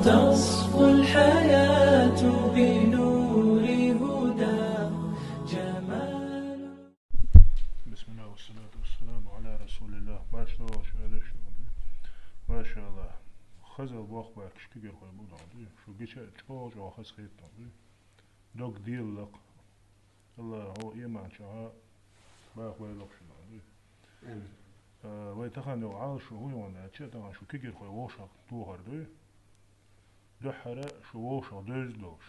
تصفو الحياة بنور هدى جمال. بسم الله والصلاة والسلام على رسول الله. ما شاء الله ما شاء الله. خزل باق باك شتيجر خوي بوداندي شو جيشة تشوج أو خز خيط داندي دوك ديل لق الله هو إيمان شها باق باي لق شو داندي ويتخن لو عال شو هو وانا أشياء تغن شو كيجر خوي واشق توهر دي دحرة شو واشق دوز دوش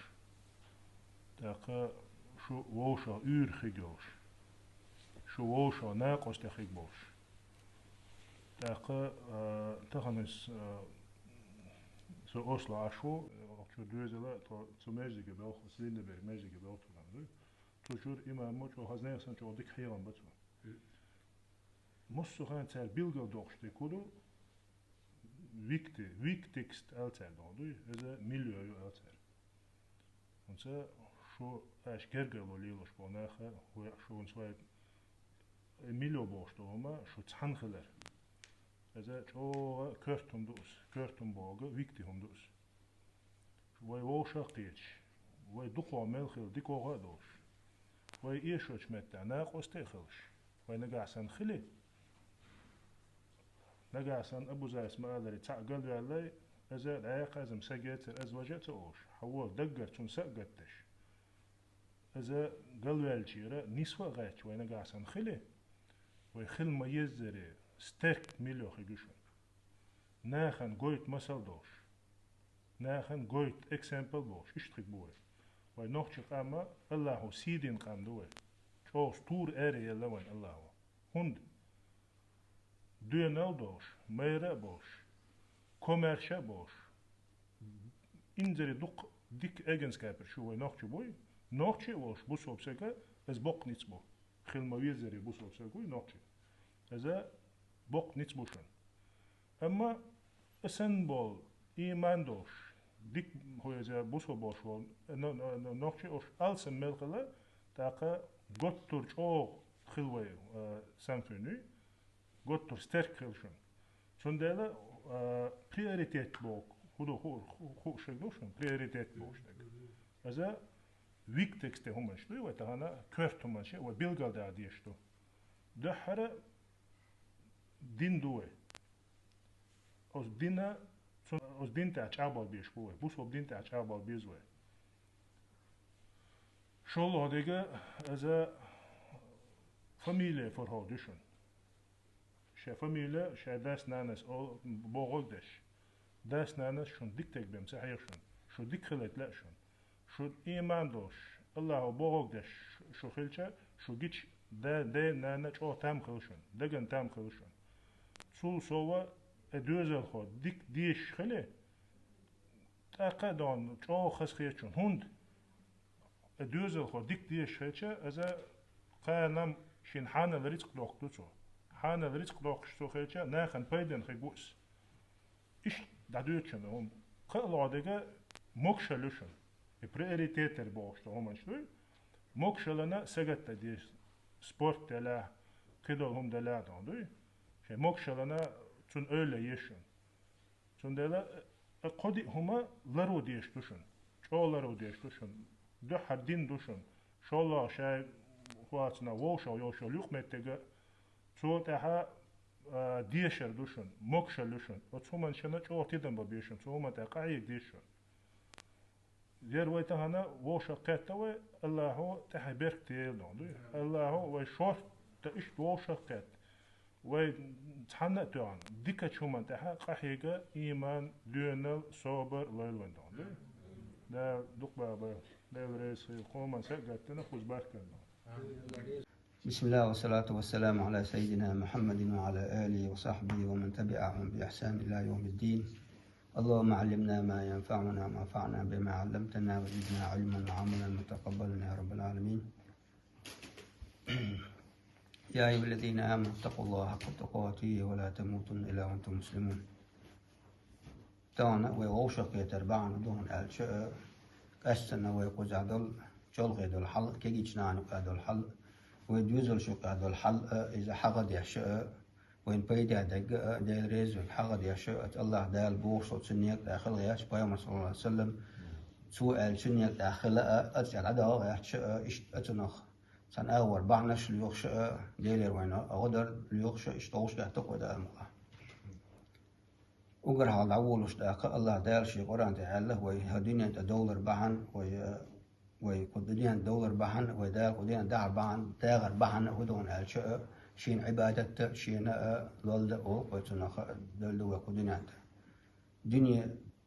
تاقا شو واشق خيجوش شو واشق ناقص تخيج بوش تاقا تخنس så Oslo Asho, şu düzele to meclike bel xslinde ber meclike bel tulandı. Tuşur imam mo ço hazne yasan ço dik hayran batı. Musu han tel bilgel doxte kudu viktigst alter dondu. Eze miljoju alter. Onsa şu aş gergel olilos bonaxa ve şu unsvay miljo boştu ama şu tsanxeler. Eze ço körtum boga vikti hundus. Vai voşa qiç. Vai duqo melxil dikoga doş. Vai ieshoç metta naqoste xilş. Vai nagasan xili. Nagasan abu zais maadari taqal yallay eze ayaqazm sagetir azwajat oş. Hawal daggar tun saqattesh. Eze galwalchira niswa qaç vai nagasan xili. Vai xil mayezzeri sterk miljo xiguşun. Naxan goyt masal doş. ناخن قويت اكسامبل بوش اشترك بوه واي نوخش قاما الله سيدين قام دوه شوش طور اري يلا وين الله هند دونال دوش ميرا بوش كوميرشا بوش انزري ديك اجنس كابر شو واي نوخش بوي نوخش وش بوسو بسكا از بوق نيتس بو خيل ما ويزري بوسو بسكا نوخش ازا بوق نيتس بوشن اما اسن بول إيمان دوش ديك هو إذا بوسو بوشون نوخشي أوش ألسن ملقلا تاقا غوتور أو خلوي سانفوني غوتور ستيرك خلشون شون دالا بريوريتيت بوك هو شغلوشون بريوريتيت بوش إذا ويك تكست هم شتوي وتهانا كرت هم شيء وبيلغال دا ديشتو ده حرا دين دوه أوس دينا os dinte acharbal bieshpue bus ob dinte acharbal bizwe shol odege as a familie verhoudischen she familie she das nanes ol bogoldesh das nanes schon diktek bem sahir schon dik khalet la schon iman dosh allah bogoldesh sho khilcha sho gich da nana cho tam khilshon dagan tam khilshon sul sova ادوزل خود دیک دیش خیلی تاقدان چه خسخیچون هند ادوزل خود دیک دیش خیچه از قانم شین حانه وريتق دوقتو چو حانه وريتق دوقشتو خیچه ناخن پیدن خیبوس ایش دادوچن هم قل عادگه مکشلوشن prioriteter boştu هم شوي مکشلنا سگت دیش sport دلا کدال هم دلا داندوی şey mokşalana tun öyle yaşın. Tun dela qodi huma laro diyeş düşün. Çoğlaro diyeş düşün. De haddin düşün. Şolla şey huatna voşa yoşa lükmettege çoğtaha diyeşer düşün. Mokşal düşün. O çoğman şana çoğtidan babişin. Çoğma da qayık diyeşin. Diğer vaytahana voşa qatta ve Allahu tahberk teyel dondu. Allahu ve şort da iş voşa qatta. وتحنق توان ديكا شومان تها قحيقة إيمان ليونل صوبر ليلوان دون دا دوق بابا دا بريس قوما سقتنا خوز باركنا بسم الله والصلاة والسلام على سيدنا محمد وعلى آله وصحبه ومن تبعهم بإحسان إلى يوم الدين اللهم علمنا ما ينفعنا وانفعنا بما علمتنا وزدنا علما وعملا متقبلا يا رب العالمين يا أيها الذين آمنوا اتقوا الله حق تقاته ولا تموتن إلا وأنتم مسلمون. تانا ويوشق يتربعن دون الشاء قسنا ويقوز عدل جلغ دول حلق كيجينا نقاد الحلق ويدوزل شق عدل الحلق إذا حقد يشاء وين بيدا دق ديل ريز حقد يا شئت الله دال بوش وتسنيك داخل غياش بيوم صلى الله عليه وسلم سؤال سنيك داخل أتجعل عدا غياش إيش أتنخ سن أول بعنش ليوخش ديل وين أقدر ليوخش إشتوش ده تقوى ده المقا وقر هذا أولش داخل الله دال شيء قرآن تعالى ويهدينا دولار بعن ويقدرين دولار بعن ويدال قدرين دار بعن داغر بعن ودون الشيء شين عبادة شين لولد أو وتنخ دولد وقدرين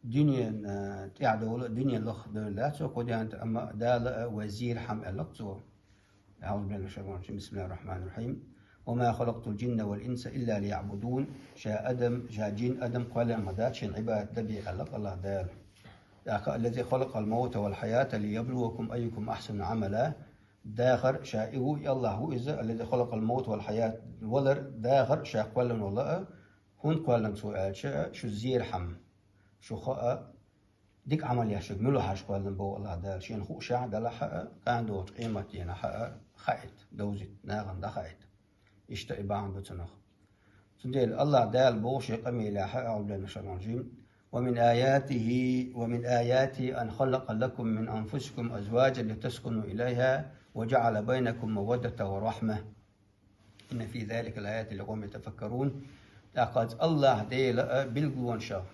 دنيا تعدول دنيا لخ دولات وقدرين أما دال وزير حم اللقطو أعوذ بالله من الشيطان الرجيم بسم الله الرحمن الرحيم وما خلقت الجن والإنس إلا ليعبدون شاء أدم شاء جن أدم قال مدات شين عبادة دبي خلق الله دال الذي خلق الموت والحياة ليبلوكم أيكم أحسن عملا داخر شائعه الله إذا الذي خلق الموت والحياة ولر داخر شاء قولن والله هون قولن سؤال شو زير حم شو خاء ديك عمل يشق ملو حاش قولن بو الله دال شين خو شاع دل حق كان دوت قيمة ينا حق خائت دوزت ناغن دا خائت اشتئبا عن بتنخ سنديل الله دال بو شي قميلة حق أعوذ بالله من الشيطان الرجيم ومن آياته أن خلق لكم من أنفسكم أزواجا لتسكنوا إليها وجعل بينكم مودة ورحمة إن في ذلك الآيات لقوم يتفكرون لقد الله ديل بلغون شا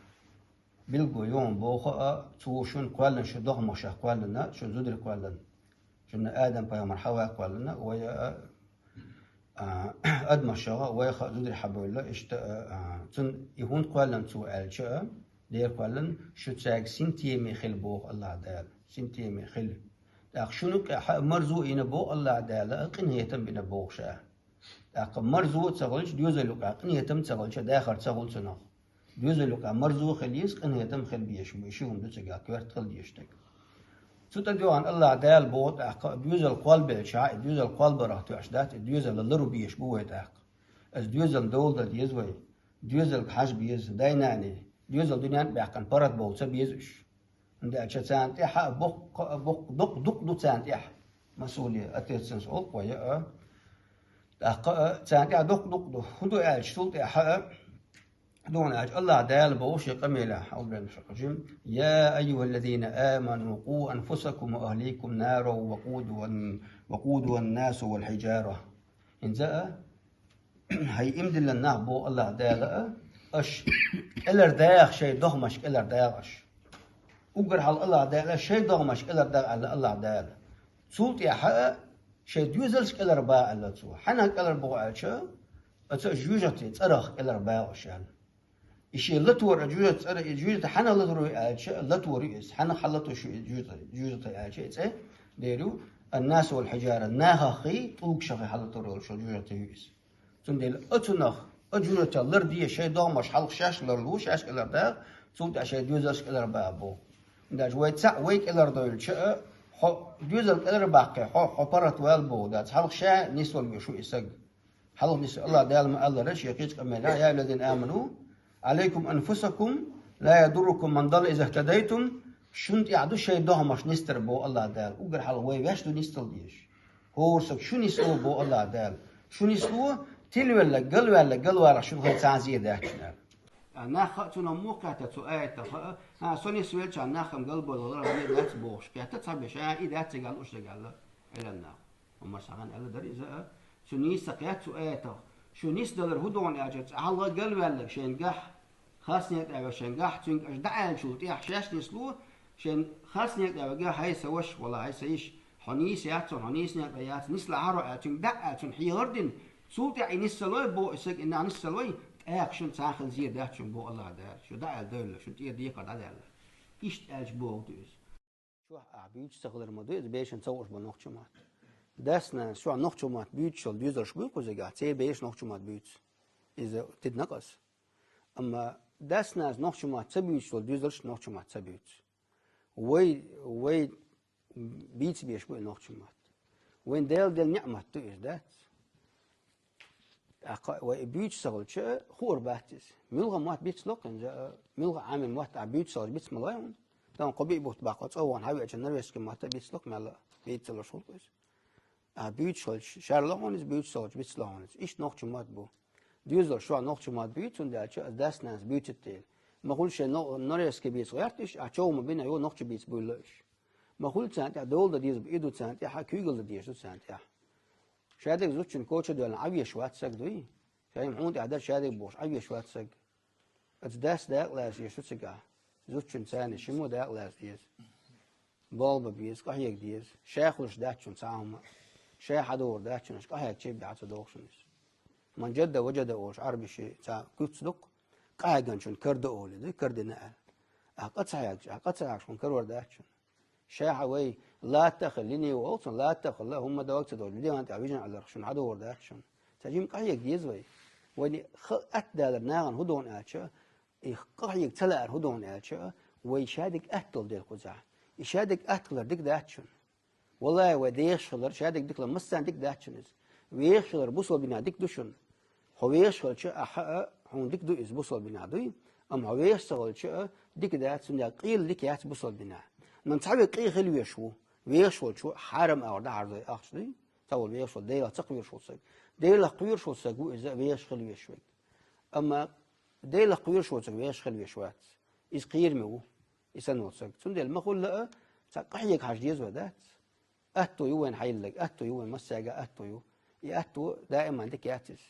بلغو يوم بوخا توشون قوالن شو دغم شا قوالن شو زدر قوالن شو آدم بيا مرحوة قوالن ويا أدم شا ويا زدر حبوا الله تن يهون قوالن تو الشا دير قالن شو تاج سنتي مخل بو الله دال سنتي مخل داك شنو مرزو إن بو الله دال قن هيتم بين بو شا داك مرزو تسغلش ديوزلوك قن هيتم تسغلش داخل تسغل سنخ ديوزلوك مرزو خليس قن هيتم خل بيش بيشوم دتسغا كورت خل ديشتك ستجوان الله دال بو داك ديوزل قلب الشا ديوزل قلب راح توشدات ديوزل اللرو بيش بو داك از ديوزل دول ديزوي ديوزل حاج بيز دايناني ديوزل دنيا بيحكن برد بولسا بيزش عند أشياء تيحة بق دق تيحة مسؤولية أتيسنس أوك ويا تيحة دق هندو أج تول تيحة دون أج الله دال بوش قميلة أعوذ بالله من الشيطان الرجيم يا أيها الذين آمنوا قوا أنفسكم وأهليكم نارا وقودها الناس والحجارة إن زاء هي إمد لنا بو الله دال أش إلر داغ شيء ضغمش إلر داغش وقر حال الله داغ شيء ضغمش إلر داغ على الله داغ صوت يا حق شيء ديوزلش إلر باع الله تو حنا إلر بوع شو أتى جوجتي تصرخ إلر باع شان إشي لتور جوجت صرخ جوجت حنا لتور شو لتور إس حنا حلتو شو جوجت شيء ديرو الناس والحجارة ناخي طوق شخي حلتو شو جوجت إس تندل أتنخ أجرت اللر دي شيء ضامش حلق شاش لرلوش أش إلر دا صوت أشياء ديوزش إلر بابو دا جويت سع ويك إلر دويل شيء ديوزل إلر باقي حبرت والبو دا حلق شاء نسول يشو إسق حلق نسول الله دال ما الله رش يقيت كملا يا الذين آمنوا عليكم أنفسكم لا يضركم من ضل إذا اهتديتم شنت يعدو شيء ضامش نستر بو الله دال وقر حلق ويش دو نستل ديش هو سك شو نسول بو الله دال شو نسول تل ولا قل ولا شو هي تعزيه داكنا ناخ تنا موقع تسؤال سوني سويل كان ناخم قلب ولا لا بوش كانت تصب شيء اذا تقال وش قال لنا هم سغان قال در اذا سوني سقيات سؤال شو نيس دولار هدون اجت الله قل ولا شنقح خاصني او شنقح تنق دعان شو تيح شاش نسلو شن خاصني او جا هي سوش ولا هي سيش حنيس ياتو حنيس نيات نسل عرق تنق تن حيردن صوت يعني نسلوي بو اسك ان نسلوي اكشن تاخذ زي داكشن بو الله دار شو داع دول شو تي دي قد على ايش اج بو دوز شو عبيد تغلر مدوز بيش نصور بنوخشمات داسنا شو نوخشمات بيت شو دوزر شو كوزا تي بيش نوخشمات بيت اذا تدنقص اما داسنا نوخشمات تبيت شو دوزر نوخشمات تبيت وي بيت بيش بو نوخشمات وين دل نعمه دوز دات وبيوت سغل شيء خور باتس ملغى موات بيت لوكن جا ملغى عامل موات بيوت سغل بيت ملايون دام قبي بوت باقات أول هاي أجن نريس كمات بيت لوك ملا بيت سلا شو بيس بيوت سغل شار لونز بيوت سغل بيت لونز إيش نوع جمات بو ديزل شو نقطة ما بيت وندي أشوا داس ناس بيت التيل ما قولش نوريس كبيس غيرتش أشوا ما بينا يو نقطة بيس بيلش ما قول سانت دول ده ديز بيدو سانت حكيقل ده ديش سانت شادك زوجين كوتش دول عبيه شوات سق دوي شايم عود عدد شادك بوش عبيه شوات سق داس داق لاس يشو سقا زوجين ثاني شمو داق لاس ديز بالب بيز قهيك ديز شيخلش داتشون ساهم شيخ دور داتشونش قهيك شيء بعت دوخشنس من جد وجد اوش عربي شيء تا كتصدق قاعدنشون كرد اول دي كرد نقل قطعك شون كرور داتشون شيخ وي لا تخليني وأوصل لا تخل هم دوقت دول بدي أنت عبيجن على رخشون عدو ورداكشون تجيم قهيك ديز وي وني أتدار ناغن هدون أتشا قهيك تلار هدون أتشا ويشادك أتل ديل قزع يشادك أتل ديك داتشون والله وديش خلر شادك ديك لمستان ديك داتشونز ويش خلر بوصل بنا ديك دوشون هويش خلر شا أحقق هون ديك دو إز بوصل بنا دوي أم هويش خلر شا ديك داتشون يا قيل ديك يات بوصل بنا ننتعب قي خلي ويشو ويشو شو حرم أو ده عرض أخشدي تقول ويشو ديلا تقوير شو سق ديلا قوير شو سقو إذا ويش خلي ويشوي أما ديلا قوير شو سق ويش خلي ويشوات إذ قير مو يسنو سق تندل ما قول لا تقحيك حاجيز ودات أتو يوين حيلك أتو يوين مساجة أتو يو يأتو دائما عندك ياتس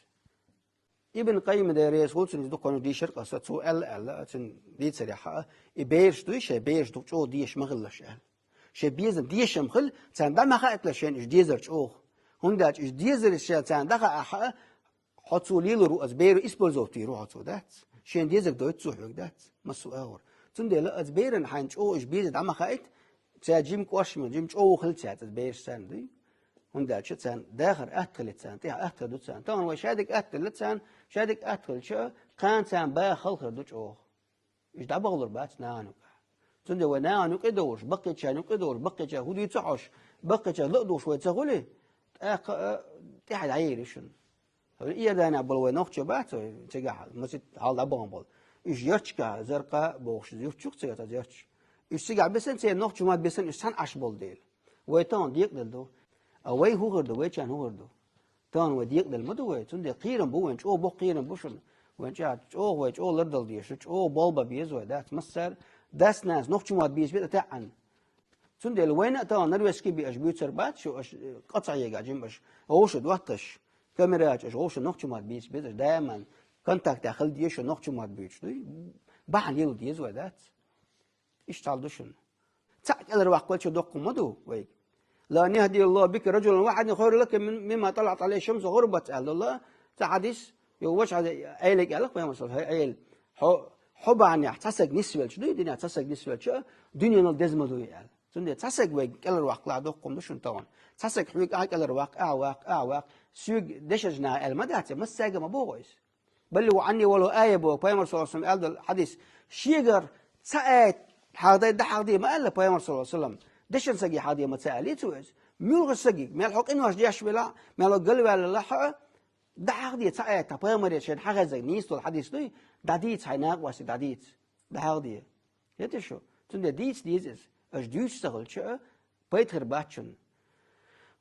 ابن قيم داريس قلت إن دكانو دي شركة ستسو ال تن دي سريحة يبيرش دويش يبيرش دوك شو ديش مغلش شيء بيزن ديش مخل تان ده ما خاطر لشين إيش ديزرش أوه هم داش إيش ديزرش تان ده خا حطوا ليلو رؤس بير إسبول زوتي روح حطوا دات شين ديزر دوت سوحك دات مسوا أور تون ده لا أزبيرن حنش أوه إيش بيزن ده ما خاطر تجيم كواش من جيم أوه خل تات أزبيرش سان دي هم داش تان داخل أدخل تان تيه أدخل دوت تان طبعا وشادك أدخل تان شادك أدخل شو كان تان باه خلق دوت أوه إيش ده بغلر بات نانو تندي ونانو كدوش بقي شانو كدوش بقي شا هودي تعش بقي شا لقدو شوي تقولي تحد عيرشن إيه ده أنا بلوي نقش بات تجاه مسجد حال أبغى بول إيش يرتشكا زرقاء بوش يرتشك تيجا تيرتش إيش تيجا بسن تي نقش ما بسن إيش سان أشبول ديل ويتان ديك دلدو أوي هو غردو ويتشان هو غردو تان وديك دل مدوي تندي قيرن بوين شو بو قيرن بوشن وين شات شو وين شو لردل ديش شو بالبا بيزوي دات مصر داس ناس نقش ما بيز بيت تعن تندي الوين تان نرويسكي بيش بيوتر بات شو قطع يجاجين بش هوش دوتش كاميرات ايش هوش نقش ما بيز بيت دائما كونتاكت داخل ديش نقش ما بيش دي بحن يلو ديزوي دات إيش تعالدوشن تعال الواقع كل شو دق مدو ويك لا نهدي الله بك رجلا واحد خير لك مما طلعت عليه الشمس وغربت قال الله حديث يوش هذا عيلك قالك ما يوصل هاي عيل حب عن يحتسق نسبة شو الدنيا تحتسق نسبة شو الدنيا نلدزم دوي قال تندي تحتسق ويك قال الواقع دقكم دوشن طبعا تحتسق حويك قال الواقع واق سوق دشجنا المدات ما ساق ما بوغيس بل عني ولا آية بو بيامر صلى الله عليه وسلم قال الحديث شيغر ساعات هذا ده حديث ما قال بيامر صلى الله عليه وسلم دشن سقي حادي ما تسألي توز ميل سقي مال حق إنه أشجعش بلا مال قلب على الله ده حادي تسأل تبغى مريض شن حاجة زي نيس ولا حديث ده داديت هيناك واسي داديت ده حادي يتشو تند ديت ديزس أشجوش سهل شو بيتخر باتشن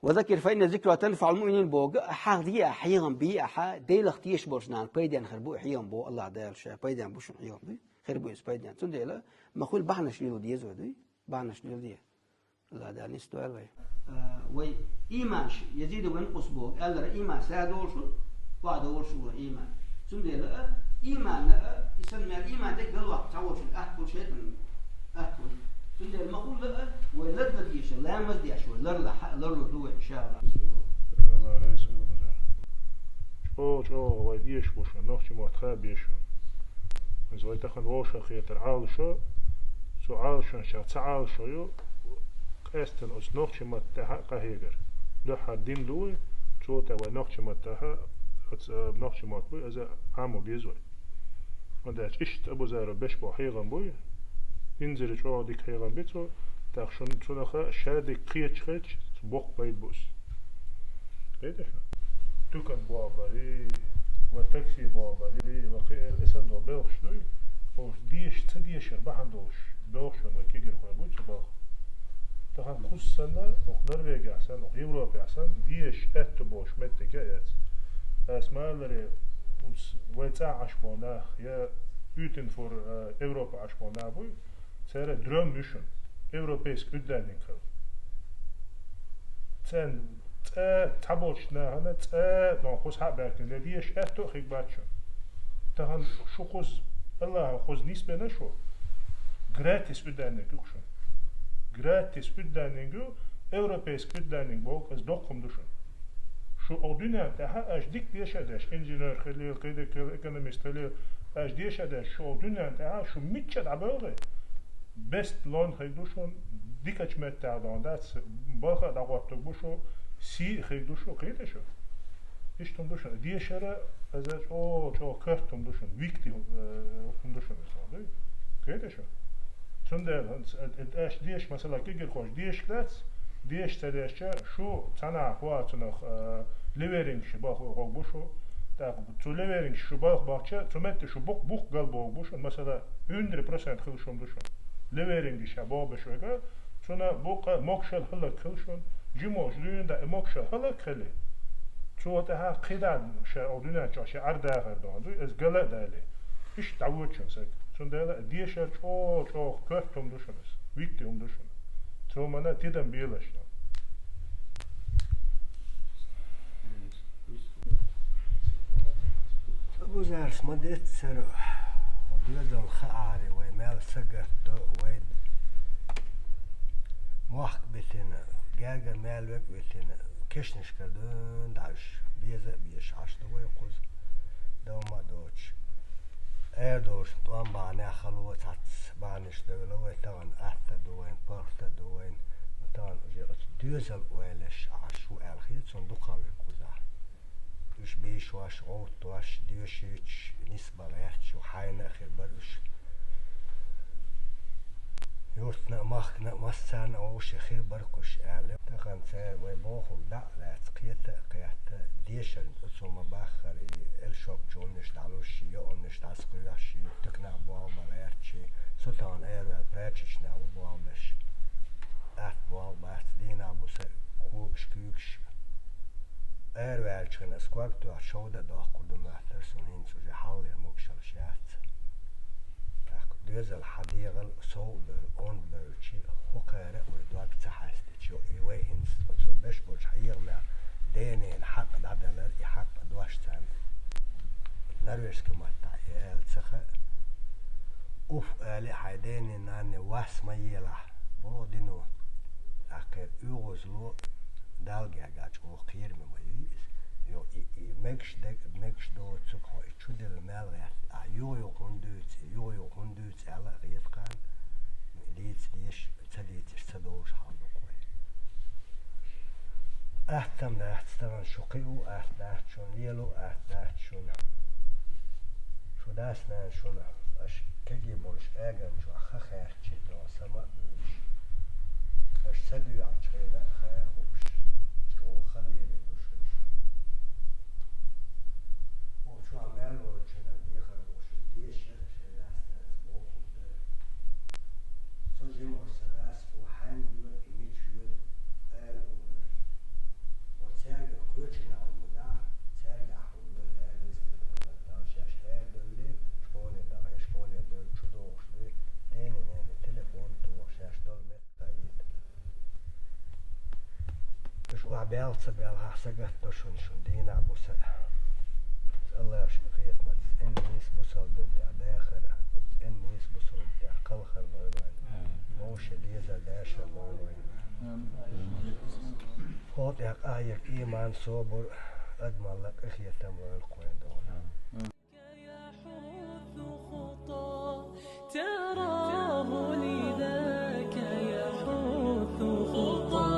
وذكر فإن ذكرى تنفع المؤمنين بوج حادي أحيانا بي أح ديل اختيش برشنان بيدين خربو أحيانا بو الله دال شيء بيدين بوشن أحيانا بي خربو إس بيدين تند لا ما خول بحنش ليلو ديزو دي بحنش ليلو دي لا ده نستوى وي إيمان يزيد وينقص بوك قال له إيمان سادول شو وعدول شو إيمان ثم ده لا إيمان لا يسمى الإيمان ده قال وقت تعود شو أحكول شيء من أحكول ثم ده المقول لا ولد ديش لا مزدي شو لر هو إن شاء الله لا شو وديش وش نخش ما تخابيش إذا ويتخن وش خيط العال شو سؤال شو شو تعال شو يو استن أس نقش ما تها هيجر ده حدين دوي شو توا نقش ما تها نقش ما تبوي إذا عمو بيزوي وده إيش أبو زارو بيش بو حيغان بوي ينزل شو ديك حيغان بيتو تاخشون شو نخا شادك قيتش خيتش بوق بيد بوس كده شو توكن بوابري وتاكسي بوابري وقيل إسن دو بيلش دوي وش ديش تديش ربحان دوش بيلشون وكيجر خوي بوش باخ تخن خصنا نرويج أحسن يوروبا أحسن ديش أتبوش متى جاءت أسمع لري ويتسع عشبونا يا يوتن فور أوروبا عشبونا بوي سير درم مشون أوروبيسك أدانين خل تن تابوشنا هنا نون خوش حباكن لديش أتو خيك باتشون تهان شو خوز الله خوز نسبة نشو gratis أدانين كوشون gratis أدانين أوروبيسك أدانين بوك از دوكم دوشون شو أودينا تها أش ديك ديش هذاش إنجنير خليل كده إيكونوميست خليل أش ديش هذاش شو أودينا تها شو ميتشد عبارة best لون خيدوشون ديكش متعدان دات باخد عقبتك بوشو سي خيدوشو خيده شو إيش تندوشون ديش هذا أزاج شو كرت تندوشون ويكتي تندوشون إسمه خيده شو تندل أش ديش مثلا كيجر خوش ديش كلاس ديش تديش شو تنا خواتنا ليفرينج شباخ بوشو так تو ليفرينج شباخ باخچه تو مت شو بوق قلبو بوشو مثلا 100% خلشون دوشون ليفرينج شباب بشويغا شونا بوق موكشل هلا خلشون جيموش لين دا موكشل هلا خلي شو تها قيدان شا اودنا جاش اردا غردان دو از غلا دالي ايش تعودشن سك شون دالا ديش شو كرتم دوشنس ويكتم دوشن شو مانا تيدن بيلاش أبو زارس ما ديت سرو وديدن خاري ويمال سقط وين موحك بيتنا جاجر مالك بيتنا كشنش كردون داش بيش عشت ويقوز دوما دوتش ايردوش طوان بانا خلوة تاتس بانش دولة ويتان احتا دوين بارتا دوين ويتان دوزل ويلش عشو الخيط صندوقها ويقوزها وش بيش واش غوت واش ديوشيتش نسبة ويحتش وحاينة خبروش يورتنا ماخنا مستان اوش خير بركوش اعلم تخن سير ويبوخو دا لا تقيت قيات ديشن اسوما باخر الشوب جونش دالوش يونش داسقياش تقنع بوام ويرتشي سلطان اير براتشنا وبوامش ات بوام بات دينا بوس خوكش كوكش اير ويرتشن اسكواك تو شودا دا قدوم احترسون هينسو جي حالي موكشل شات دوز الحديقة صوبر اون برشي حقارة وردواك تحاستي ايوه هنس وصو بشبوش حيغمع دينين حق دادلر حق دواشتان نرويش كما تعيال تسخى اوف آلي حيديني ناني واس ميلا بودينو اخير يغزلو دالجي اگاج او خير مميز يو مكش دو تسخى اتشود المال يو هندوت على غيتقان ليت ديش تليتش تدوش حالقوي احتم لا احتستان شقيو احتاحت شون ليلو احتاحت شون شو داسنا شون اش كجي بولش اغن شو خخير تشدو سما بوش اش سدو يعطينا خيخوش شو خليني دوشوش وشو عمالو جنا ديخر وش ديش Jimos salas och handjur i mitt djur är ordet. Och säga kurserna om det säga håller även där sägs är det skolan där skolan där chudox det är en telefon då sägs då med tajt. شو عبال سبال حسقت دوشون شون دينا بوسا الله شقيت ما الناس بوصل دنت داخل الناس بوصل قل خربان موش ليزا داشا مانوين خود يق آيك إيمان صبر أدمن لك إخية تمر القوين دون يحث خطى تراه لذاك يحث خطى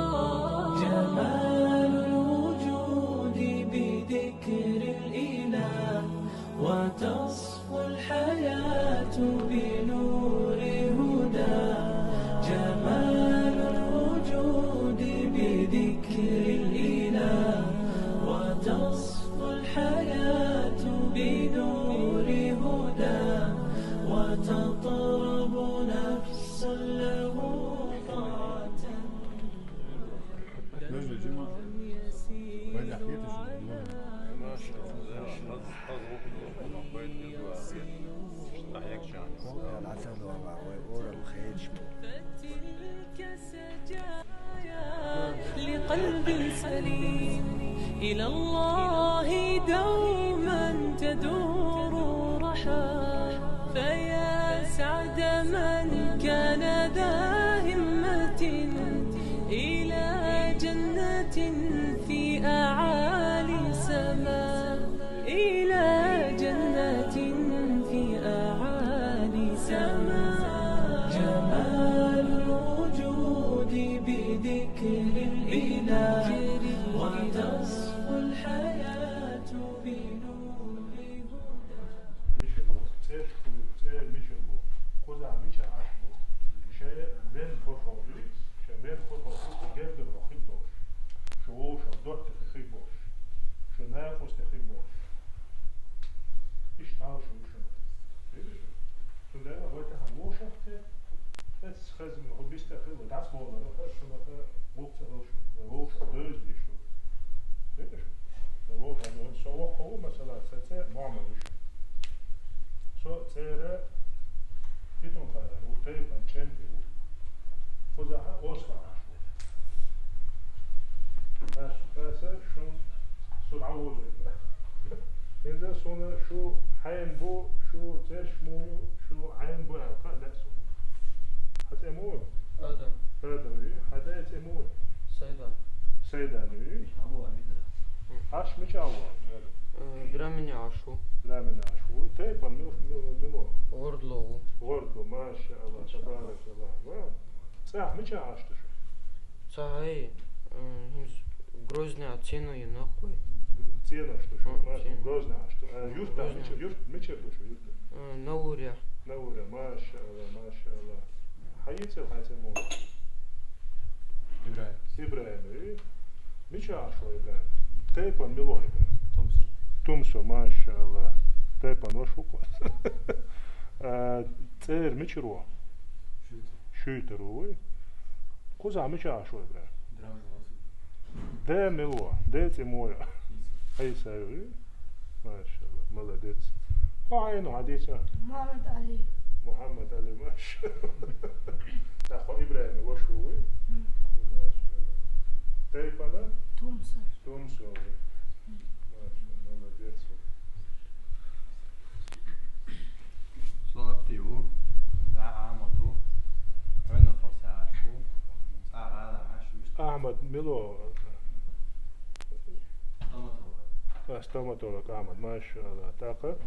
جمال الوجود بذكر الإله وتصفو الحياة بنور هدى جمال الوجود بذكر الإله وتصفو الحياة بنور هدى وتطرب نفس له طاعة يسير على العسل وأورا الخير شمو فتلك سجايا لقلب سليم إلى الله دوما تدور رحى فيا سعد من كان ذا همة إلى جنة في أعالي سماء إلى جنة في أعالي سماء جمال الوجود بذكر الإله وتصفو الحياة بنور إذا صنع شو حين بو شو تشمو شو عين بو قادسو حتى مون آدم هذا حدا يتمون سيدان سيدان أبو أميدرا عاش مش أول برامني عاشو لا من عشو تيبا مو دمو غرد لوغو غرقو ما شاء الله تبارك الله صح مش عاشت شو صحيح грозный оцену и нахуй цена что шо цена. грозно что юрта Грозно. юрт мечер что юрта науря نورة ما شاء الله حييته حياته مو إبراهيم إيه مش عارفه إبراهيم تيبان ملو إبراهيم تومسو ما شاء الله تيبان وشو قوس تير مش رو شوتر روي كوزا مش عارفه إبراهيم ده ملو ده تيمويا أي سايوي ما شاء الله ملاديت عينه عديسة محمد علي ما شاء الله أخو إبراهيم وشوي ما شاء الله تيبانا تومسو ما شاء الله ملاديت صلبتيو دا عمدو هنا فصاشو أغالا عشو أحمد ملو استوماتولوج أحمد ما شاء الله تاقة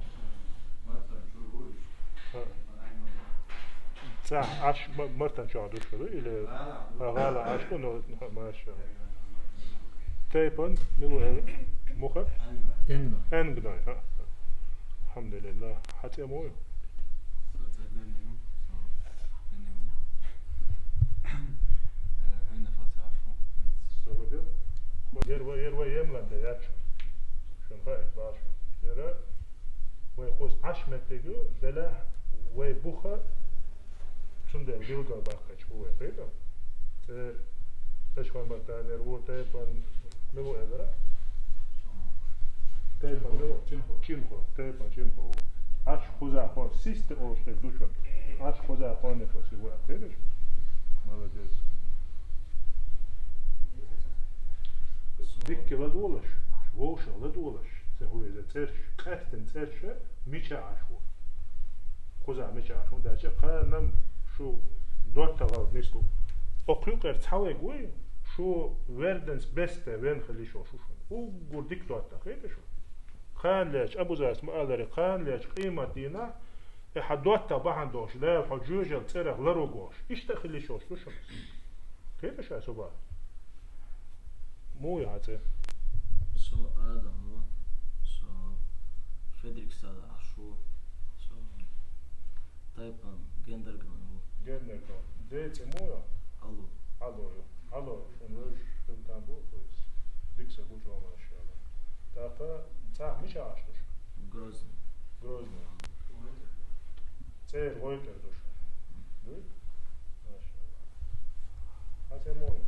صح عش مرتن شعدو شو إلى غالا عشكو ما شاء الله تيبان ملو مخ أنجناي ها الحمد لله حتى موي يروي يملن ده ياتش شون خايف باشا يرى ويخوص عشمتيجو دلا ويبوخا شنده بيلقى باقي هو بيدا تشوان مكان يروي تيبان ملو إذا تيبان ملو چينخو تيبان چينخو عش خوزا خون سيست أوشته دوشون عش خوزا خون نفسي هو بيدا شو молодец ديك لا دولش ووش لا دولش تهوي إذا ترش قتن ترش ميشا عشوا خوزا ميشا عشوا ده شيء قانم شو دوت تغاد نسلو أقيق ارتحوي قوي شو وردنس بسته وين خلي شو وقرديك دوت تخيل شو خان ليش أبو زاس ما قادر خان ليش قيمة دينا حدوت تبعن دوش لا حجوج ترى لرو قوش إيش تخلي شو كيف شو سبا مو يعطي So Adam, so Fredrik sada Ashu, so Taipan Gendergan, Gendergan, det är många. Allo, från Tambo, pois. Dixa bucho mashallah. Därför مش عاشش. Grozny. Цер Войкер душ. Дуй. Машалlah. Хотя мой.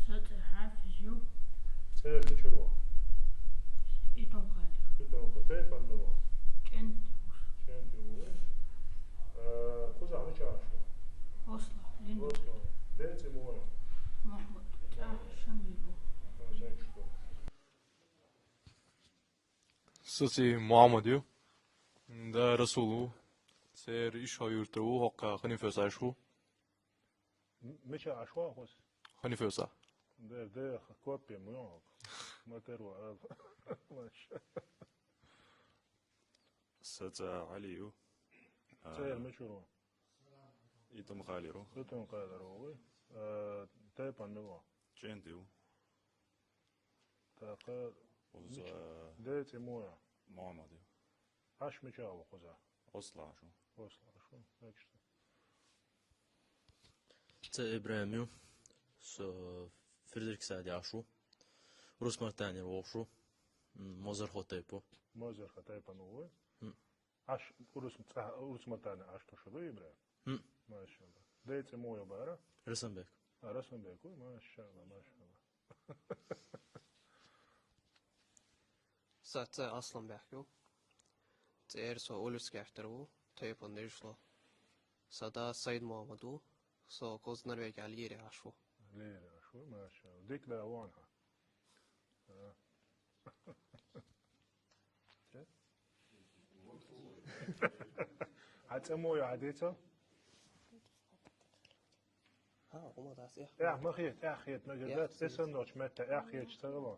Сот حافظ Цер ничего. إيطان قال Питон котей пандомо. كنت Ченти уе. سوسي محمديو ده رسولو سير إيش هايورتو هقا خني فوسا شو مش عشوائي بس خني فوسا ده كوبي ميوك ما تروى ماشي ستا عليو سير مشروع إيتم خاليرو يتم قادروا تايبا نوا جنديو تاقا وز ديتي مويا محمديو عش مشاو خزا أصلا شو وصل شو نكشت تا إبراهيميو سو فريدريك سادي عشو روس مارتاني روشو موزر خوتيبو موزر خطايبا نوا عش أورس متانا عش تشبه إبراهيم ما شاء الله ديتي مويا بارا رسم بك رسم بيكو ما شاء الله ما شاء الله ساعت أصلا بحكيو تير سو أولوس كاحترو تيب ونرشلو سادا سيد محمدو سو كوز نرويج عليري عشو ليلة عشو ما شاء الله ديك لا وانها هتسموه عديته ها وما داس يا ما خيت ما جدت اسنوش متى يا خيت اشتغلوا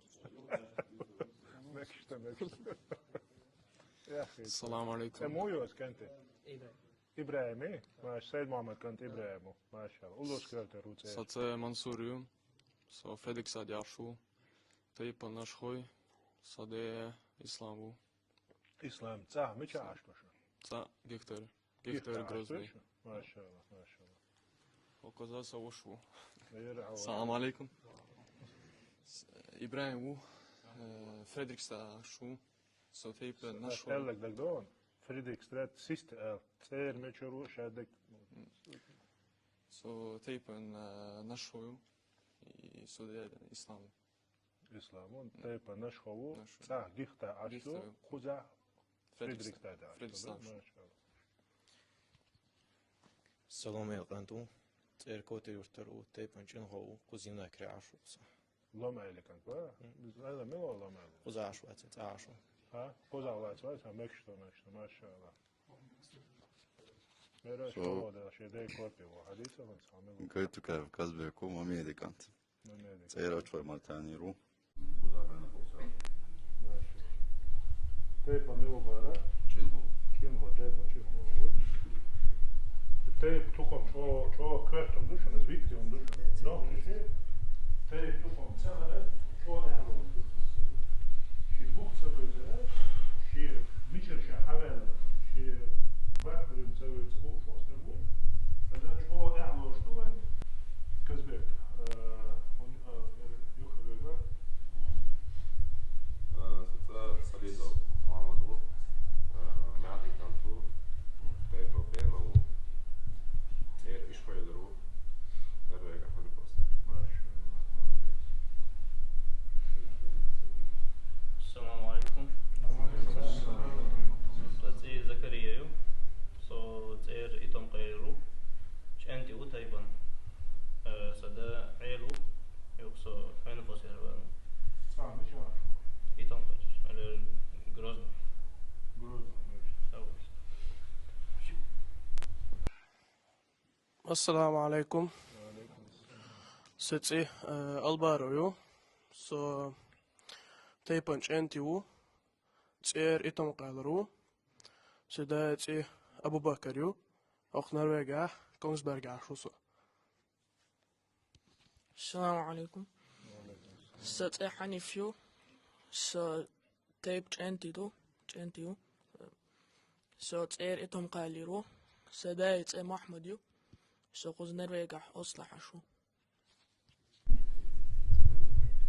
مكشت يا خيت السلام عليكم سموه كنت إبراهيمي ما سيد محمد كنت إبراهيمو ما شاء الله الله سكرت روت ستا منصوريو سو فريدريك سادي عشو تيبا نشخوي صدي إسلامو إسلام تا مش عاشتوش تا جيكتر جروزني ما شاء الله ما شاء الله وكذا سوشو السلام السلام عليكم إبراهيم فريدريك شو سو تيب نشو قال لك دون فريدريك سترات سيست تير ميتشرو شادك سو تيب نشو سو ده إسلام إسلامون تيب نشو تا جيختا عشو خوزا فريدريك سترات ما شاء الله السلام عليكم تير كوتي يورترو تيبان جن هو كوزينا كري عشو الله ما عليك انت هذا مين والله ما عليك كوزا عشو اتت عشو ها كوزا ولا مكشتو ما شاء الله ميرا شو هذا شيء ده كوبي وحديثه بس عامل قلت كيف كذبكم وميدي كانت سيرا شوي مرتاني رو تيب ميو بارا كينغو تيب تقوم شو كرتم دوش أنا زبيكتي دوش لا شيء تيب تقوم سهرة شو أعمل شيء بوخ سبزة شيء ميشر شيء حوالي شيء باكر مسوي تقول شو أسمعه فده شو أعمل شو كذبك يخرج بقى ستا صليدو محمدو معدي كانتو تيبو بيرلو إيش فايدرو نرويج حول البوست ما شاء الله السلام عليكم تأتي زكريا سو تير إتم قيرو شأنتي وتايبان سدا عيلو يقصو فين فصير بان صعب مش عارف إتم قير على جروزنا السلام عليكم ستي البارويو سو تيبانش انتيو تير إتم قالرو سداتي أبو بكريو أخ نرويجا كونسبرغ عشوسو السلام عليكم ستي حنيفيو سو تيب انتيو سو تير إتم قاليرو سدايت محمديو سو قوز نرويجا أصلح شو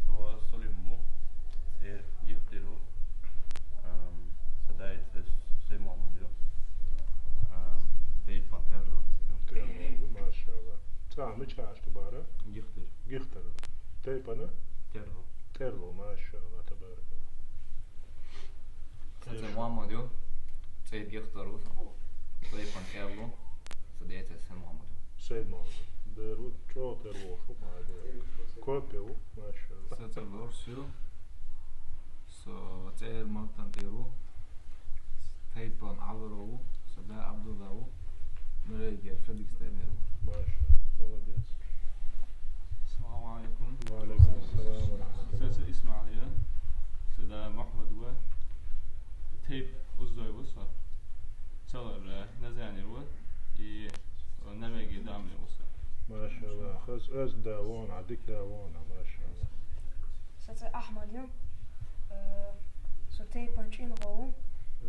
سو سليمو سير يختلو سدايت سي محمديو تيب فانترلو ما شاء الله صح مش عارف تبارك يختر تيب أنا تيرلو ما شاء الله تبارك الله سي محمديو تيب يختارو تيب فانترلو سدايت سي محمديو سيد محمد بيروت شو تروح شو ما هذا كوبيو ما شاء الله ستة لورسيو سو تير مالتان تيرو تيبان عبرو صدا عبد الله نرجع فديك استعمله ما شاء الله молодец. السلام عليكم. وعليكم السلام ورحمة الله. سيد إسماعيل سيدا محمد و تيب أزدوي وصا تلر نزاني رو نمجي دامي وصا ما شاء الله. خز أز داوون عديك داوون ما شاء الله. سيد أحمد يوم سوتي بانشين غو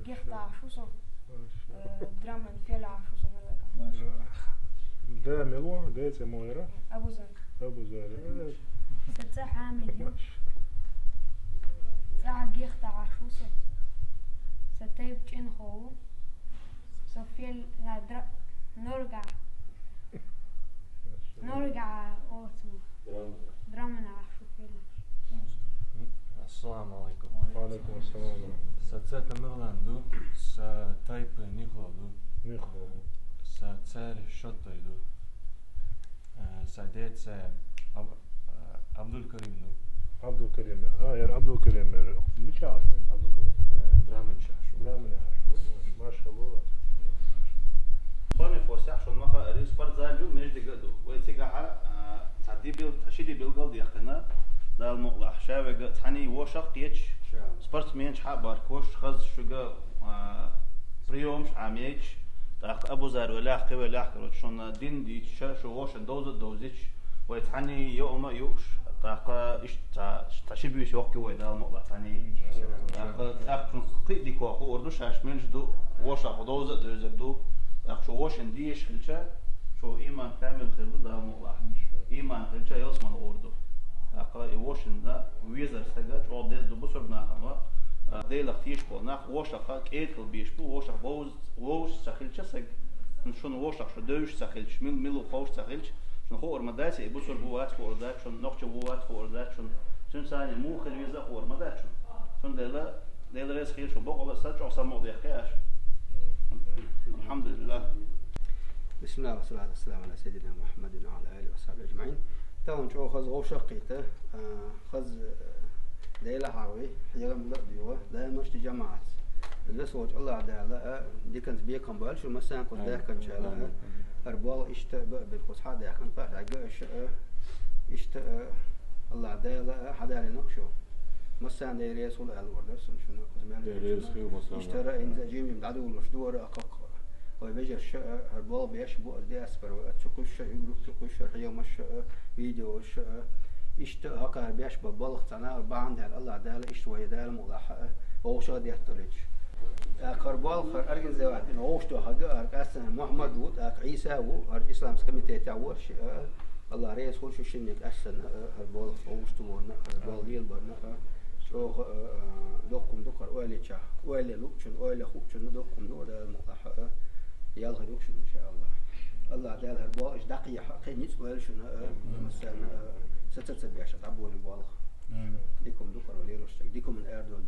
جيخت عشوصا درامن فيل عشوصا ما شاء الله. ده ملوان ده سمويرة أبو زر أبو زر سيد حامد يوم ساعة جيخت عشوصا ستي بانشين غو سوفيل نرجع أوتو درامن عشو فيل. السلام عليكم. وعليكم السلام. ستة مغلاندو ستايب نيخلو ستسار شطيدو سديت عبد الكريم نو عبد الكريم يعني عبد الكريم مش عارف عبد الكريم درامن شاشو ما شاء الله. خاني فوسع شون ما ريس فرد زاليو مش دقدو ويتيجها تعدي بيل تشيدي بالقلد يخنا ده المقلع شاوي تاني وشق يتش سبرت مينش حبار كوش خز شجع بريومش عميش تاخ أبو زار ولا خي ولا خروج شون دين دي شو وش دوزيش ويتحني يوم يوش تاخ إيش تشبيه شو كي ويدا المقلع تاني تاخ قيد دي كوا هو أردوش عشمينش دو وشق دوزدو أخ شو وشن ديش خلشة شو إيمان كامل خلو ده المقلع إيمان خلشة يوصل من أردو أخ وشن ده ويزر سجاد أو ديز دو بسرنا خما ديلا فيش بولناخ وشق كيتل بيشبو وشق ووش سخلشة سج شون وشق شو دوش سخلش ميلو فوش سخلش شون هو أرمداتي يبصر بوات فوردات شون نقش بوات فوردات شون ثاني مو خلويزة هو أرمدات شون ديلا ريس خير شو بقى بس سجع وسمو ديخياش. الحمد لله. بسم الله والصلاة والسلام على سيدنا محمد وعلى آله وصحبه أجمعين. تون شو خز غو شقيته خز ليلة حاوي حيرم لقديوه لا مش جماعات اللي صوت الله عدالة دي كانت بيكم بالش ومسان كنت ده كان شاله أربعة إشتاء بالقصحة ده كان بعد عجاء إشتاء الله عدالة حدا لنقشه مسان ده رئيس ولا الورد شنو قزمال اشترى إن جيمي بعده ولا شدور أقق ويبجر الشقة أربعة بيشبو أدي أسبر وأتشكل الشقة يقولوا تشكل الشقة يوم الشقة فيديو الشقة إشتاء هكا بيشبه بالغ تنا أربعة عندها الله عدالة إشتوى يدال ملاحقة وهو شاد يحترج كربال خر أرجع زواج إنه هو شتو هجا أركاسن محمد ود عيسى والإسلام سكمتة تعور شيء الله رئيس كل شيء شنك أحسن هربال هو شتو هربال ليل برنا شو دوكم دوكر أولي شا أولي لوكشن أولي خوكشن دوكم دور الملاحقة يلا لوكشن إن شاء الله الله عدالة هربال إيش دقيقة حقيقي نسبة شنو مثلا ستة بيعش تعبون بالغ ديكم دوكر وليل وشتك ديكم من أردول